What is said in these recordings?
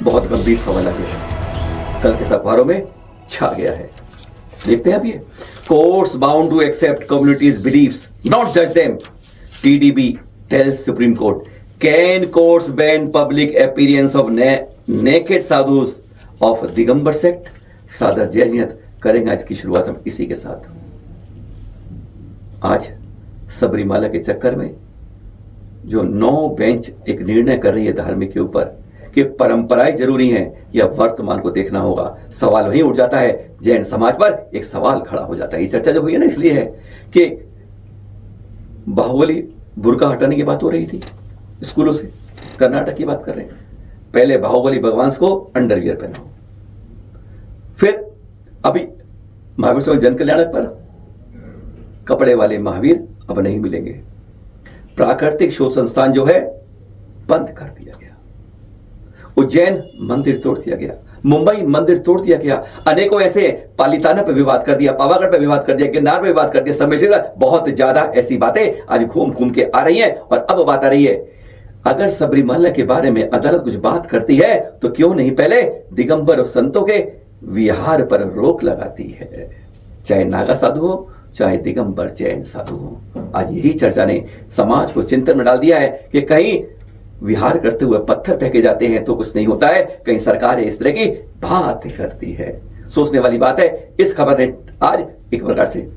बहुत गंभीर सवाल आ गया है, कल के अखबारों में छा गया है। देखते हैं आप ये, courts bound to accept communities beliefs not जज them, TDB tells supreme court, can courts ban public appearance of naked sadhus of Digambar sect. सादर जय जियत करेंगे इसकी शुरुआत हम इसी के साथ। आज सबरीमाला के चक्कर में जो 9 बेंच एक निर्णय कर रही है धार्मिक के ऊपर कि परंपराएं जरूरी हैं या वर्तमान को देखना होगा, सवाल वहीं उठ जाता है। जैन समाज पर एक सवाल खड़ा हो जाता है। ये चर्चा जो हुई है ना इसलिए है कि बाहुबली बुर्का हटाने की बात हो रही थी स्कूलों से, कर्नाटक की बात कर रहे हैं। पहले बाहुबली भगवान को अंडरवियर पहनाओ, फिर अभी महावीर स्वामी जन कल्याणक पर कपड़े वाले महावीर अब नहीं मिलेंगे। प्राकृतिक शोध संस्थान जो है बंद कर दिया गया, उज्जैन मंदिर तोड़ दिया गया, मुंबई मंदिर तोड़ दिया गया, अनेकों ऐसे पालिताना पे विवाद कर दिया, पावागढ़ पे विवाद कर दिया, गिरनार पे विवाद कर दिया, सम्मेलन, बहुत ज्यादा ऐसी बातें आज घूम घूम के आ रही हैं। और अब बात आ रही है, अगर सबरीमाला के बारे में अदालत कुछ बात करती है तो क्यों नहीं पहले दिगंबर और संतों के विहार पर रोक लगाती है, चाहे नागा साधु हो चाहे दिगंबर जैन साधु हो। आज यही चर्चा ने समाज को चिंतन में डाल दिया है कि कहीं विहार करते हुए पत्थर फेंके जाते हैं तो कुछ नहीं होता है, कहीं सरकारें इस तरह की बात करती है। सोचने वाली बात है। इस खबर ने आज एक प्रकार से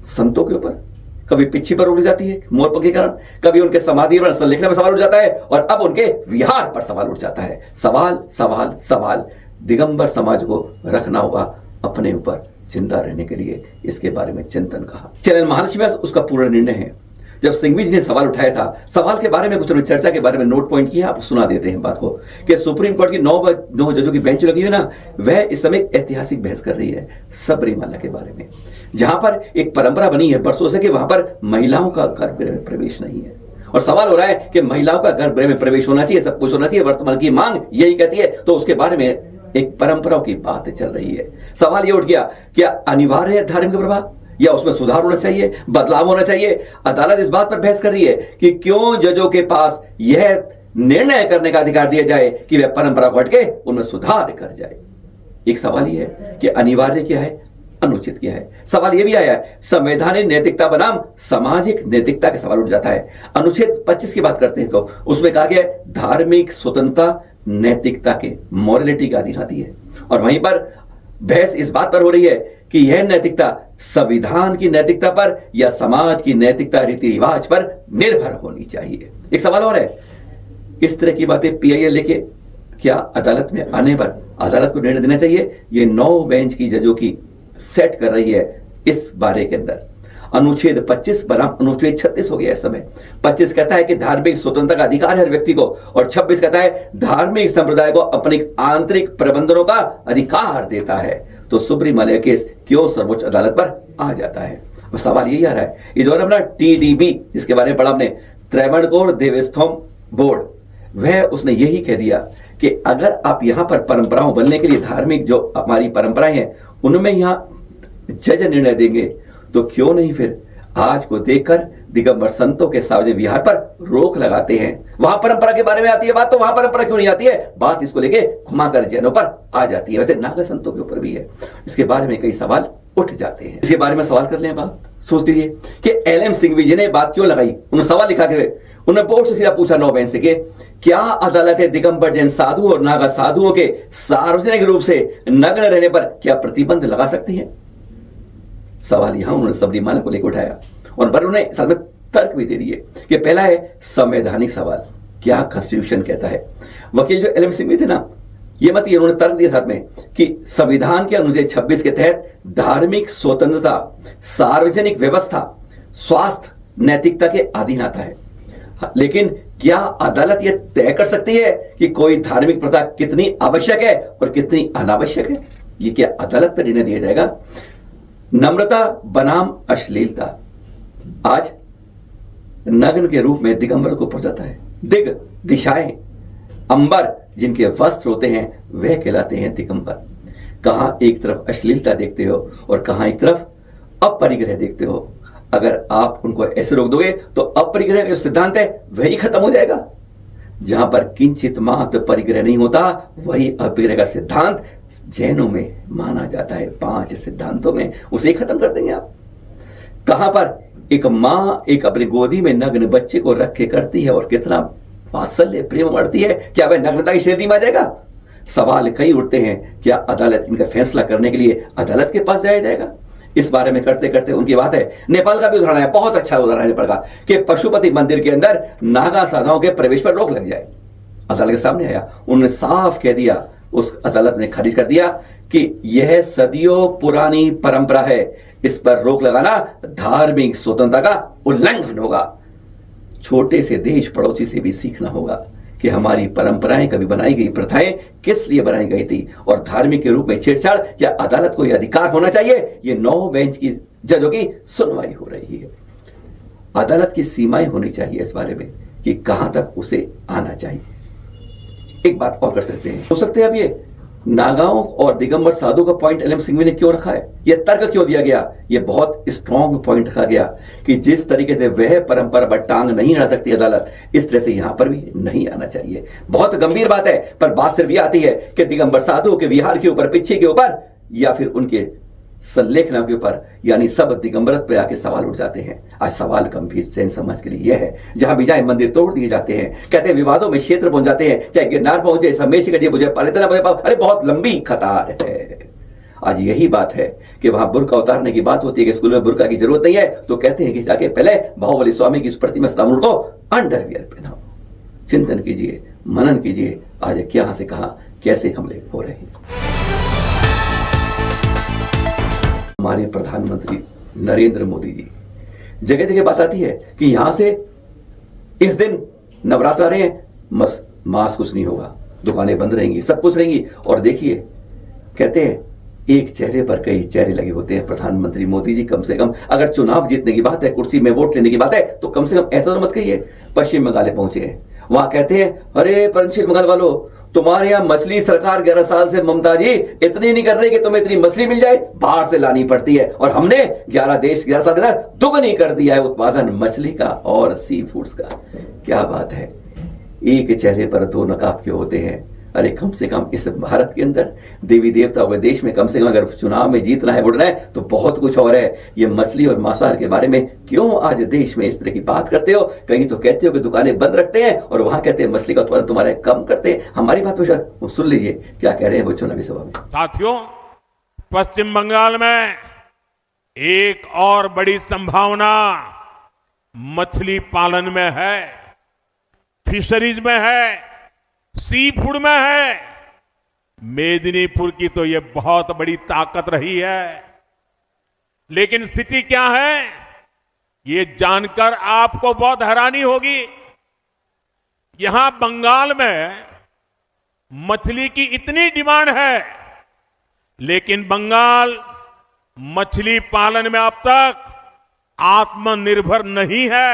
संतों के ऊपर कभी पिच्छी पर उड़ जाती है मोरपंख के कारण, कभी उनके समाधि पर लिखने में सवाल उठ जाता है, और अब उनके विहार पर सवाल उठ जाता है। सवाल सवाल सवाल दिगंबर समाज को रखना होगा अपने ऊपर जिंदा रहने के लिए, इसके बारे में चिंतन कहा। चैनल महालक्ष्मी में उसका पूरा निर्णय है। जब सिंघवी जी ने सवाल उठाया था, सवाल के बारे में कुछ चर्चा के बारे में नोट पॉइंट किया, आप सुना देते हैं बात को कि सुप्रीम कोर्ट की 9 जजों की बेंच लगी हुई ना, वह इस समय ऐतिहासिक बहस कर रही है सबरीमाला के बारे में, जहां पर एक परंपरा बनी है बरसों से कि वहां पर महिलाओं का गर्भ में प्रवेश नहीं है। और सवाल हो रहा है कि महिलाओं का गर्भ में प्रवेश होना चाहिए, सब कुछ होना चाहिए, वर्तमान की मांग यही कहती है, तो उसके बारे में एक परंपराओं की बात चल रही है। सवाल ये उठ गया, क्या अनिवार्य है धार्मिक प्रभाव या उसमें सुधार होना चाहिए, बदलाव होना चाहिए? अदालत इस बात पर बहस कर रही है कि क्यों जजों के पास यह निर्णय करने का अधिकार दिया जाए कि वह परंपरा को हटके उनमें सुधार कर जाए। एक सवाल यह है कि अनिवार्य क्या है, अनुचित क्या है। सवाल यह भी आया है, संवैधानिक नैतिकता बनाम सामाजिक नैतिकता का सवाल उठ जाता है। अनुच्छेद 25 की बात करते हैं तो उसमें कहा गया है धार्मिक स्वतंत्रता नैतिकता के मॉरलिटी का अधीन आती है, और वहीं पर बहस इस बात पर हो रही है कि यह नैतिकता संविधान की नैतिकता पर या समाज की नैतिकता रीति रिवाज पर निर्भर होनी चाहिए। एक सवाल और है, इस तरह की बातें पीआईएल लेके क्या अदालत में आने पर अदालत को निर्णय देना चाहिए? ये 9 बेंच की जजों की सेट कर रही है इस बारे के अंदर। अनुच्छेद 25 बनाम अनुच्छेद 36 हो गया इस समय। 25 कहता है कि धार्मिक स्वतंत्रता का अधिकार है हर व्यक्ति को, और 26 कहता है धार्मिक संप्रदाय को अपने आंतरिक प्रबंधनों का अधिकार देता है। तो सबरीमाला केस क्यों सर्वोच्च अदालत पर आ जाता है? सवाल यही आ रहा है। इस दौरान अपना टीडीबी जिसके बारे में पढ़ा हमने, त्रावणकोर देवस्थान बोर्ड, वह उसने यही कह दिया कि अगर आप यहां पर परंपराओं बनने के लिए धार्मिक जो हमारी परंपराएं हैं उनमें यहां जज निर्णय देंगे तो क्यों नहीं फिर आज को देखकर दिगंबर संतों के सार्वजनिक विहार पर रोक लगाते हैं। वहां परंपरा के बारे में आती है बात, तो वहां परंपरा क्यों नहीं आती है? बात इसको लेके घुमाकर जैनों पर आ जाती है। वैसे नागा संतों के ऊपर भी है, इसके बारे में कई सवाल उठ जाते हैं। इसके बारे में सवाल कर लें बात, सोच लीजिए कि एलएम सिंघवी जी ने बात क्यों लगाई। उन्होंने सवाल लिखा के उन्होंने बोर्ड से सीधा पूछा 9 बेंच से कि क्या अदालतें दिगंबर जैन साधुओं और नागा साधुओं के सार्वजनिक रूप से नग्न रहने पर क्या प्रतिबंध लगा सकती हैं? सवाल यहां उन्होंने सबरीमाला को लेकर उठाया, और पर उन्होंने साथ में तर्क भी दे दिए कि पहला है संवैधानिक सवाल, क्या कॉन्स्टिट्यूशन कहता है। वकील जो एलएम सिंघवी थे ना, ये मत, ये उन्होंने तर्क दिया साथ में कि संविधान के अनुच्छेद 26 के तहत धार्मिक स्वतंत्रता, सार्वजनिक व्यवस्था, स्वास्थ्य, नैतिकता के अधीन आता है। लेकिन क्या अदालत यह तय कर सकती है कि कोई धार्मिक प्रथा कितनी आवश्यक है और कितनी अनावश्यक है? ये क्या अदालत पर निर्णय दिया जाएगा? नम्रता बनाम अश्लीलता, आज नग्न के रूप में दिगंबर को पहुंचाता है। दिग, दिशाएं, अंबर जिनके वस्त्र होते हैं वह कहलाते हैं दिगंबर। कहां एक तरफ अश्लीलता देखते हो और कहां एक तरफ अपरिग्रह देखते हो। अगर आप उनको ऐसे रोक दोगे तो अपरिग्रह का जो सिद्धांत है वही खत्म हो जाएगा। जहां पर किंचित मात्र परिग्रह नहीं होता, वही अपरिग्रह का सिद्धांत जैनों में माना जाता है। 5 सिद्धांतों में उसे खत्म कर देंगे आप। कहां पर एक मां एक अपनी गोदी में नग्न बच्चे को रख के करती है और कितना वात्सल्य प्रेम बढ़ती है, क्या वह नग्नता की श्रेणी में आ जाएगा? सवाल कई उठते हैं, क्या अदालत इनका फैसला करने के लिए अदालत के पास जाया जाएगा? इस बारे में करते करते उनकी बात है। नेपाल का भी उदाहरण है, बहुत अच्छा उदाहरण है नेपाल का, कि पशुपति मंदिर के अंदर नागा साधाओं के प्रवेश पर रोक लग जाए। अदालत के सामने आया, उन्होंने साफ कह दिया, उस अदालत ने खारिज कर दिया कि यह सदियों पुरानी परंपरा है, इस पर रोक लगाना धार्मिक स्वतंत्रता का उल्लंघन होगा। छोटे से देश पड़ोसी से भी सीखना होगा कि हमारी परंपराएं, कभी बनाई गई प्रथाएं किस लिए बनाई गई थी, और धार्मिक के रूप में छेड़छाड़ या अदालत को यह अधिकार होना चाहिए। ये 9 बेंच की जजों की सुनवाई हो रही है। अदालत की सीमाएं होनी चाहिए इस बारे में कि कहां तक उसे आना चाहिए। एक बात और कर सकते हैं, हो सकते हैं अब ये नागाओं और दिगंबर साधु का पॉइंट एलएम सिंघवी ने क्यों रखा है, यह तर्क क्यों दिया गया? यह बहुत स्ट्रॉन्ग पॉइंट रखा गया कि जिस तरीके से वह परंपरा पर टांग नहीं अड़ा सकती अदालत, इस तरह से यहां पर भी नहीं आना चाहिए। बहुत गंभीर बात है, पर बात सिर्फ यह आती है कि दिगंबर साधु के विहार के ऊपर, पिच्छे के ऊपर, या फिर उनके संलेखनों के ऊपर, यानी सब दिगंबरत पर आके सवाल उठ जाते हैं। आज सवाल गंभीर जैन समाज के लिए यह है, जहां भी जाए मंदिर तोड़ दिए जाते हैं, कहते हैं विवादों में क्षेत्र पहुंच जाते हैं, चाहे गिरनार पहुंचे, समेशी कटिए, मुझे पालितना, अरे बहुत लंबी कतार है। आज यही बात है कि वहां बुर्का उतारने की बात होती है कि स्कूल में बुर्का की जरूरत नहीं है, तो कहते हैं कि जाके पहले बाहुबली स्वामी की उस प्रतिमा स्थापना को अंडरवियर पहनाओ। चिंतन कीजिए, मनन कीजिए, आज क्या से कहा कैसे हमले हो रहे हैं। हमारे प्रधानमंत्री नरेंद्र मोदी जी, जगह जगह बात आती है कि यहां से इस दिन नवरात्र आ रहे हैं, मास्क कुछ नहीं होगा, दुकानें बंद रहेंगी, सब कुछ रहेंगी। और देखिए, कहते हैं एक चेहरे पर कई चेहरे लगे होते हैं। प्रधानमंत्री मोदी जी, कम से कम अगर चुनाव जीतने की बात है, कुर्सी में वोट लेने की बात है, तो कम से कम ऐसा तो मत कहिए। पश्चिम बंगाल पहुंचे हैं, वहां कहते हैं अरे पश्चिम बंगाल वालों, तुम्हारे यहां मछली सरकार 11 साल से ममता जी इतनी नहीं कर रही कि तुम्हें इतनी मछली मिल जाए, बाहर से लानी पड़ती है, और हमने 11 साल के अंदर दुगनी कर दिया है उत्पादन मछली का और सी फूड्स का। क्या बात है, एक चेहरे पर 2 नकाब क्यों होते हैं? अरे कम से कम इस भारत के अंदर देवी देवता के देश में कम से कम अगर चुनाव में जीतना है, उड़ना है, तो बहुत कुछ और है। ये मछली और मांसाहार के बारे में क्यों आज देश में इस तरह की बात करते हो? कहीं तो कहते हो कि दुकानें बंद रखते हैं, और वहां कहते हैं मछली का उत्पादन तुम्हारे कम करते हैं। हमारी बात पर सुन लीजिए क्या कह रहे हैं वो चुनावी सभा में। साथियों, पश्चिम बंगाल में एक और बड़ी संभावना मछली पालन में है, फिशरीज में है, सी फूड में है। मेदिनीपुर की तो यह बहुत बड़ी ताकत रही है, लेकिन स्थिति क्या है ये जानकर आपको बहुत हैरानी होगी। यहां बंगाल में मछली की इतनी डिमांड है, लेकिन बंगाल मछली पालन में अब तक आत्मनिर्भर नहीं है।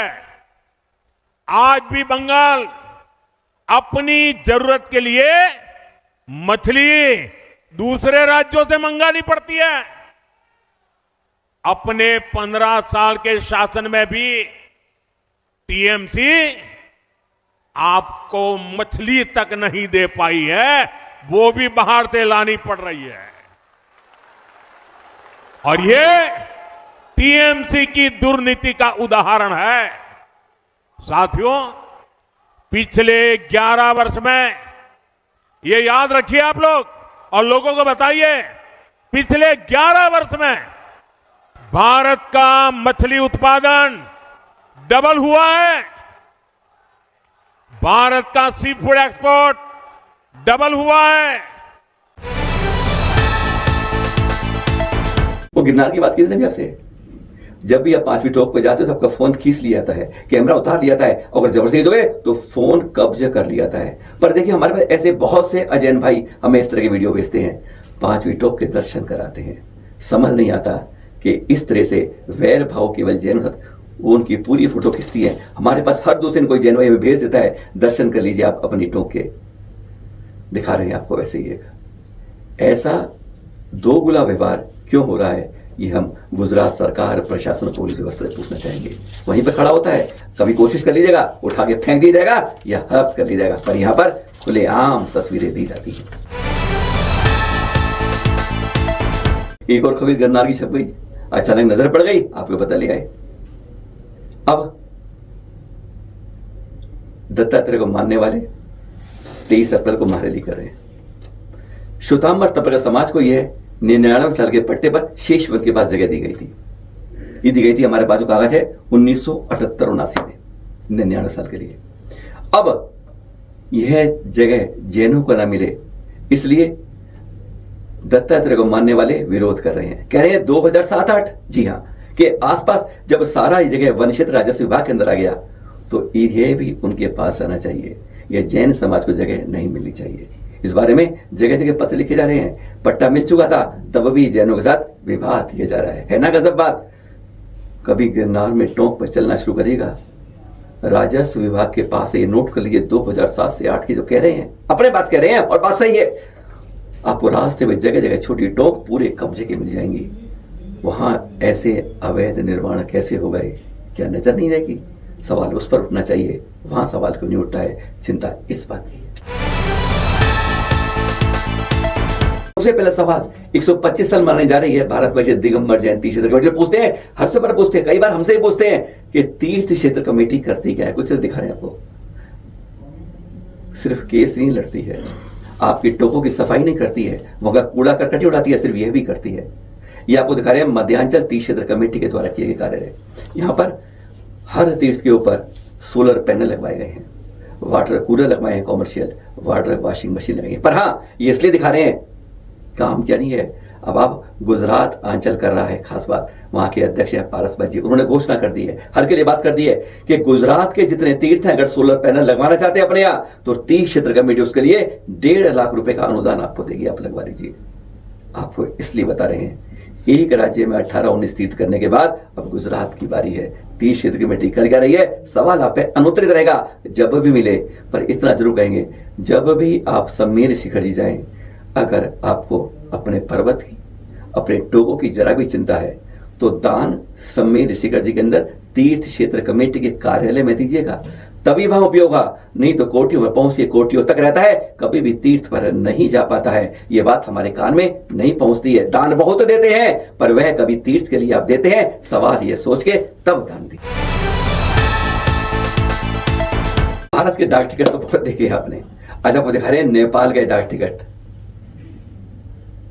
आज भी बंगाल अपनी जरूरत के लिए मछली दूसरे राज्यों से मंगानी पड़ती है। अपने 15 साल के शासन में भी टीएमसी आपको मछली तक नहीं दे पाई है, वो भी बाहर से लानी पड़ रही है। और ये टीएमसी की दुर्नीति का उदाहरण है। साथियों, पिछले 11 वर्ष में, ये याद रखिए आप लोग और लोगों को बताइए, पिछले 11 वर्ष में भारत का मछली उत्पादन डबल हुआ है। भारत का सी फूड एक्सपोर्ट डबल हुआ है। वो गिरनार की बात की थी ना आपसे, जब भी आप 5वीं टॉप पे जाते हो तो आपका फोन खींच लिया जाता है, कैमरा उतार लिया जाता है, अगर जबरदस्ती दोगे तो फोन कब्जा कर लिया जाता है। पर देखिए, हमारे पास ऐसे बहुत से अजैन भाई हमें इस तरह के वीडियो भेजते हैं, 5वीं टॉप के दर्शन कराते हैं। समझ नहीं आता कि इस तरह से वैर भाव केवल जैन, वो उनकी पूरी फोटो खींचती है। हमारे पास हर दूसरे दिन कोई जैन भाई हमें भेज देता है, दर्शन कर लीजिए आप अपनी टोक के, दिखा रहे हैं आपको वैसे ही। एक ऐसा दोगुला व्यवहार क्यों हो रहा है? ये हम गुजरात सरकार, प्रशासन, पुलिस व्यवस्था से पूछना चाहेंगे। वहीं पर खड़ा होता है, कभी कोशिश कर लीजिएगा, उठा के फेंक दिया जाएगा या हफ्त कर दिया जाएगा, पर यहाँ पर खुलेआम तस्वीरें दी जाती हैं। एक और खबर गन्नार की छप गई, अचानक नजर पड़ गई, आपको पता ले आए। अब दत्तात्रेय को मानने वाले 23 अप्रैल को महारैली कर रहे हैं। श्वेतांबर तपकर समाज को यह 99 साल के पट्टे पर शेष वन के पास जगह दी गई थी। ये दी गई थी, हमारे पास जो कागज है 1978-79 में, 99 साल के लिए। अब यह जगह जैनों को ना मिले, इसलिए दत्तात्रेय को मानने वाले विरोध कर रहे हैं। कह रहे हैं 2007-8 जी हाँ के आसपास जब सारा ये जगह वन क्षेत्र राजस्व विभाग के अंदर आ गया तो यह भी उनके पास आना चाहिए। यह जैन समाज को जगह नहीं मिलनी चाहिए। इस बारे में जगह जगह पत्र लिखे जा रहे हैं। पट्टा मिल चुका था तब भी जैनों के साथ विवाद किया जा रहा है ना गजब बात। कभी गिरनार में टोंक पर चलना शुरू करेगा। राजस्व विभाग के पास से ये नोट कर लिए 2007 से 8 की जो कह रहे हैं, अपने बात कह रहे हैं और बात सही है। आपको रास्ते में जगह जगह छोटी टोंक पूरे कब्जे की मिल जाएंगी। वहां ऐसे अवैध निर्माण कैसे हो गए, क्या नजर नहीं रहेगी? सवाल उस पर उठना चाहिए, वहां सवाल क्यों नहीं उठता है? चिंता इस बात की। सबसे पहला सवाल 125 साल मनाई जा रही है भारतवर्ष दिगंबर जयंती क्षेत्र कमेटी। पूछते हैं, हर से बार पूछते हैं, कई बार हमसे ही पूछते हैं कि तीर्थ क्षेत्र कमेटी करती क्या है। कुछ दिखा रहे हैं आपको। सिर्फ केस नहीं लड़ती है, आपकी टोकों की सफाई नहीं करती है, वहां का कूड़ा करकट ही उड़ाती है, सिर्फ यह भी करती है। ये आपको दिखा रहे हैं मध्यांचल तीर्थ क्षेत्र कमेटी के द्वारा किए गए कार्य है। यहाँ पर हर तीर्थ के ऊपर सोलर पैनल लगवाए गए हैं, वाटर कूलर लगवाए हैं, कॉमर्शियल वाटर वॉशिंग मशीन लगाई है। पर हाँ, ये इसलिए दिखा रहे हैं, काम क्या नहीं है। अब आप गुजरात आंचल कर रहा है, खास बात वहां के अध्यक्ष हैं पारस भाई जी, उन्होंने घोषणा कर दी है, हर के लिए बात कर दी है कि गुजरात के जितने तीर्थ हैं अगर सोलर पैनल लगवाना चाहते हैं अपने यहाँ तो तीर्थ क्षेत्र कमेटी उसके लिए 1.5 लाख रुपए का अनुदान आपको देगी, आप लगवा लीजिए। आपको इसलिए बता रहे हैं, एक राज्य में 18-19 तीर्थ करने के बाद अब गुजरात की बारी है। तीर्थ क्षेत्र कमेटी कर क्या रही है? सवाल आप पे अनुत्तरित रहेगा जब भी मिले। पर इतना जरूर कहेंगे, जब भी आप सम्मेर शिखर जी जाएं, अगर आपको अपने पर्वत की, अपने टोकों की जरा भी चिंता है तो दान सम्मेर शिखर जी के अंदर तीर्थ क्षेत्र कमेटी के कार्यालय में दीजिएगा, तभी वहां उपयोग होगा। नहीं तो कोटियों में पहुंच के कोटियों तक रहता है, कभी भी तीर्थ पर नहीं जा पाता है। ये बात हमारे कान में नहीं पहुंचती है। दान बहुत देते हैं पर वह कभी तीर्थ के लिए आप देते हैं, सवाल ये सोच के तब दान दी। भारत के डाक टिकट तो बहुत देखे आपने, आज आपको दिखा रहे हैं नेपाल के डाक टिकट।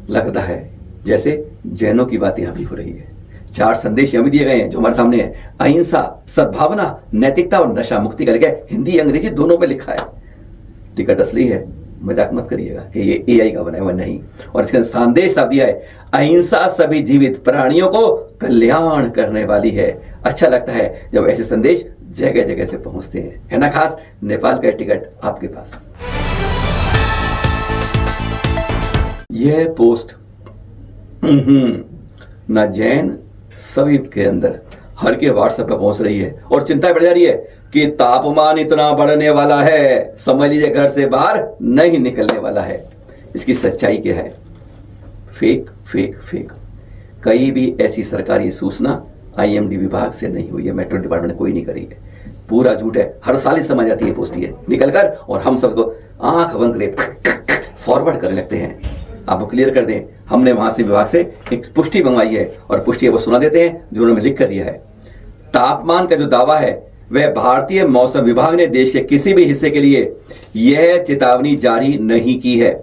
लगता है जैसे जैनों की बात यहां भी हो रही है। 4 संदेश यहां भी दिए गए हैं जो हमारे सामने है। अहिंसा, सद्भावना, नैतिकता और नशा मुक्ति का लिखा है, हिंदी अंग्रेजी दोनों में लिखा है। टिकट असली है, मजाक मत करिएगा कि ये AI का बना हुआ नहीं। और इसका संदेश साफ दिया है, अहिंसा सभी जीवित प्राणियों को कल्याण करने वाली है। अच्छा लगता है जब ऐसे संदेश जगह जगह से पहुंचते हैं, है ना। खास नेपाल का टिकट आपके पास। यह पोस्ट ना जैन सभी के अंदर हर के व्हाट्सएप पे पहुंच रही है और चिंता बढ़ जा रही है कि तापमान इतना बढ़ने वाला है, समझ लीजिए घर से बाहर नहीं निकलने वाला है। इसकी सच्चाई क्या है? Fake fake fake. कहीं भी ऐसी सरकारी सूचना IMD विभाग से नहीं हुई है, मेट्रो डिपार्टमेंट ने कोई नहीं करी है। पूरा झूठ है, हर साल ही समझ आती है पोस्ट ये निकल कर और हम सबको आंख बंद करे फॉरवर्ड करने लगते हैं। आपको क्लियर कर दें, हमने वहां से विभाग से एक पुष्टि मंगवाई है और पुष्टि वो सुना देते हैं जो उन्होंने लिख कर दिया है। तापमान का जो दावा है वह भारतीय मौसम विभाग ने देश के किसी भी हिस्से के लिए यह चेतावनी जारी नहीं की है।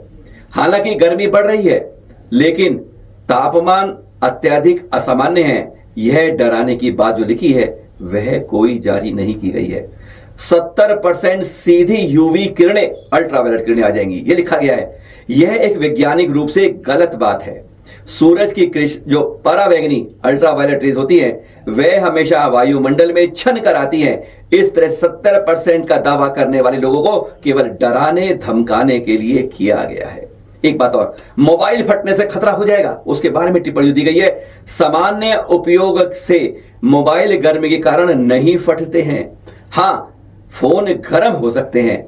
हालांकि गर्मी बढ़ रही है लेकिन तापमान अत्यधिक असामान्य है, यह डराने की बात जो लिखी है वह कोई जारी नहीं की गई है। 70% सीधी UV किरणें, अल्ट्रावायलेट किरणें आ जाएंगी, यह लिखा गया है। यह एक वैज्ञानिक रूप से गलत बात है। सूरज की जो परावैंगनी अल्ट्रावायलेट रेज होती है वह हमेशा वायुमंडल में छन कर आती है। इस तरह 70% का दावा करने वाले लोगों को केवल डराने धमकाने के लिए किया गया है। एक बात और, मोबाइल फटने से खतरा हो जाएगा, उसके बारे में टिप्पणी दी गई है। सामान्य उपयोग से मोबाइल गर्मी के कारण नहीं फटते हैं। हाँ, फोन गर्म हो सकते हैं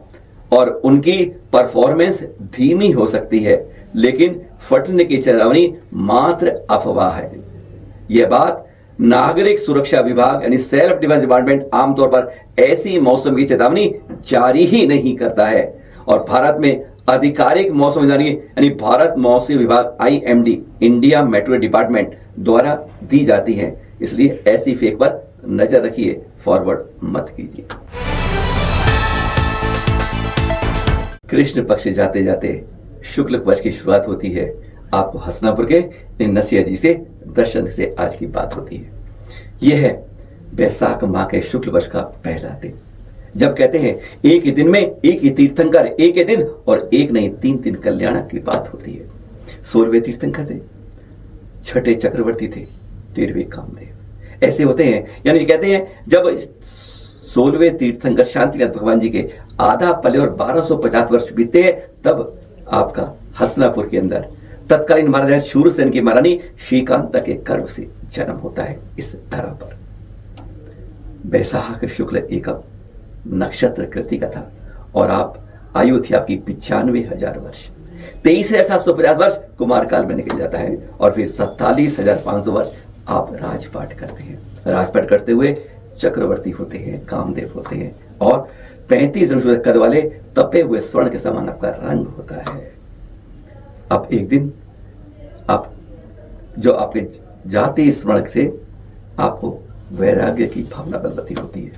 और उनकी परफॉर्मेंस धीमी हो सकती है, लेकिन फटने की चेतावनी मात्र अफवाह है। यह बात नागरिक सुरक्षा विभाग यानी सेल्फ डिफेंस डिपार्टमेंट आमतौर पर ऐसी मौसम की चेतावनी जारी ही नहीं करता है, और भारत में आधिकारिक मौसम विज्ञानी यानी भारत मौसम विभाग IMD इंडिया मेट्रो डिपार्टमेंट द्वारा दी जाती है। इसलिए ऐसी फेक पर नजर रखिए, फॉरवर्ड मत कीजिए। कृष्ण पक्ष जाते जाते शुक्ल पक्ष की शुरुआत होती है। आपको हसनापुर के नसिया जी से दर्शन से आज की बात होती है। यह है बैसाख माह के शुक्ल पक्ष का पहला दिन, जब कहते हैं एक ही दिन में एक ही तीर्थंकर, एक ही दिन और एक नहीं 3 कल्याणक की बात होती है। 16वें तीर्थंकर थे, छठे चक्रवर्ती थे, 13वें कामदेव। ऐसे होते हैं, यानी कहते हैं जब 16वें तीर्थंकर शांतिनाथ भगवान जी के आधा पले और 1250 वर्ष बीते हैं, तब आपका हसनापुर के अंदर तत्कालीन महाराजा शूरसेन की महारानी श्रीकांता के गर्भ से जन्म होता है। इस धरा पर बैसाख शुक्ल एकम नक्षत्र कृतिका था और आप आयु थी आपकी 95,000 वर्ष। 23,750 वर्ष कुमार काल में निकल जाता है और फिर 47,500 वर्ष आप राजपाट करते हैं। राजपाट करते हुए चक्रवर्ती होते हैं, कामदेव होते हैं और 35 कद वाले तपे हुए स्वर्ण के समान आपका रंग होता है। अब एक दिन आप जो आपके जाति स्मरण से आपको वैराग्य की भावना बलवती होती है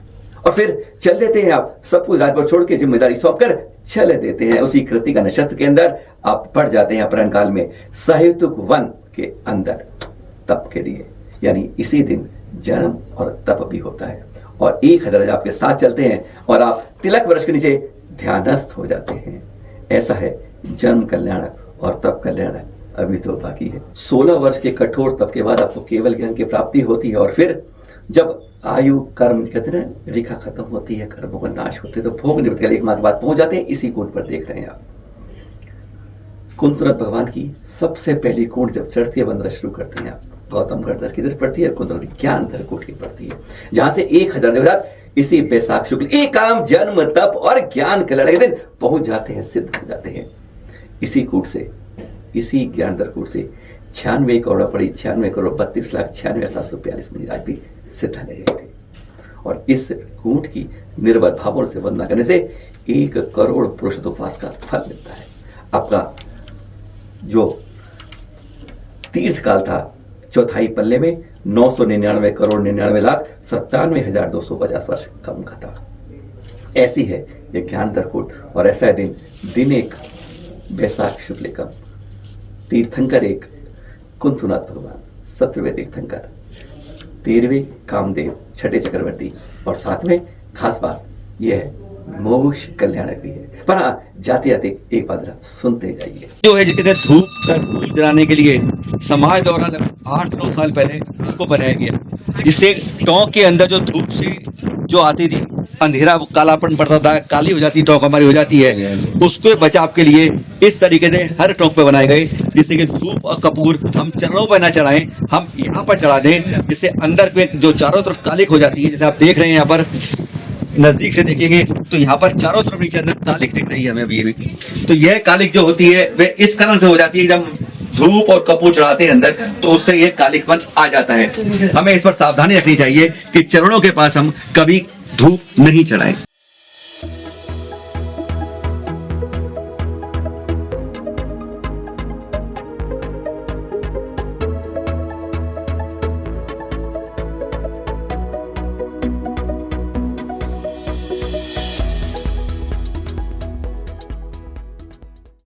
और फिर चल देते हैं आप सब कुछ राजपाट छोड़ के जिम्मेदारी सौंप कर चले देते हैं। उसी कृतिका नक्षत्र के अंदर आप पड़ जाते हैं अपराह्न काल में सहेतुक वन के अंदर तप के लिए, यानी इसी दिन जन्म और तप भी होता है और 1000 आपके साथ चलते हैं और आप तिलक वृक्ष के नीचे ध्यानस्थ हो जाते हैं। ऐसा है जन्म कल्याणक और तप कल्याणक अभी तो बाकी है। 16 वर्ष के कठोर तप के बाद आपको केवल ज्ञान की प्राप्ति होती है और फिर जब आयु कर्म कहते हैं रेखा खत्म होती है, कर्मों का नाश होते हैं, तो भोग निवृत्ति का एक माह के बाद पहुंच जाते हैं। इसी कूट पर देख रहे हैं आप कुंतलनाथ भगवान की सबसे पहली कूट जब चढ़ती है वंदना शुरू करते हैं आप। गौतम गढ़धर किधर पड़ती है? कुंतलनाथ ज्ञानधर कूट की पड़ती है, जहां से 1000 देवरात इसी बैसाख शुक्ल एकाम जन्म तप और ज्ञान के लड़ाई के दिन पहुंच जाते हैं, सिद्ध हो जाते हैं। इसी कूट से, इसी ज्ञानधर कूट से 96 करोड़ पड़ी, 96 करोड़ 32,96,742 मिलीराज भी सिद्ध ले गए थे और इस कूट की निर्बल भावों से वंदना करने से 1 करोड़ पुरुषोत्तोपास का फल मिलता है। आपका जो तीर्थ काल था चौथाई पल्ले में 999 करोड़ 99 लाख 97,250 वर्ष कम का था। ऐसी है ये ज्ञानधर कूट और ऐसा है दिन एक बैसाख शुक्ल एकम, तीर्थंकर एक कुंतलनाथ भगवान, 17वें तीर्थंकर, 13वें कामदेव, छठे चक्रवर्ती और 7वें खास बात यह है मोक्ष कल्याणक भी है। पर हाँ, जाते जाते एक बात सुनते जाइए। जो है जिसे धूप जलाने के लिए समाज द्वारा 8-9 साल पहले इसको बनाया गया, जिससे टोंक के अंदर जो धूप से जो आती थी अंधेरा कालापन पड़ता था, काली हो जाती टोंक हमारी हो जाती है, उसके बचाव के लिए इस तरीके से हर टोंक पे बनाए गए, जिससे कि धूप और कपूर हम चरणों पर ना चढ़ाएं, हम यहाँ पर चढ़ा दें, जिससे अंदर पे जो चारों तरफ कालिक हो जाती है। जैसे आप देख रहे हैं यहाँ पर नजदीक से देखेंगे तो यहाँ पर चारों तरफ नीचे अंदर कालिक दिख रही है हमें अभी भी। तो यह कालिक जो होती है वह इस कारण से हो जाती है जब धूप और कपूर चढ़ाते हैं अंदर, तो उससे ये कालिकपन आ जाता है। हमें इस पर सावधानी रखनी चाहिए कि चरणों के पास हम कभी धूप नहीं चढ़ाएं।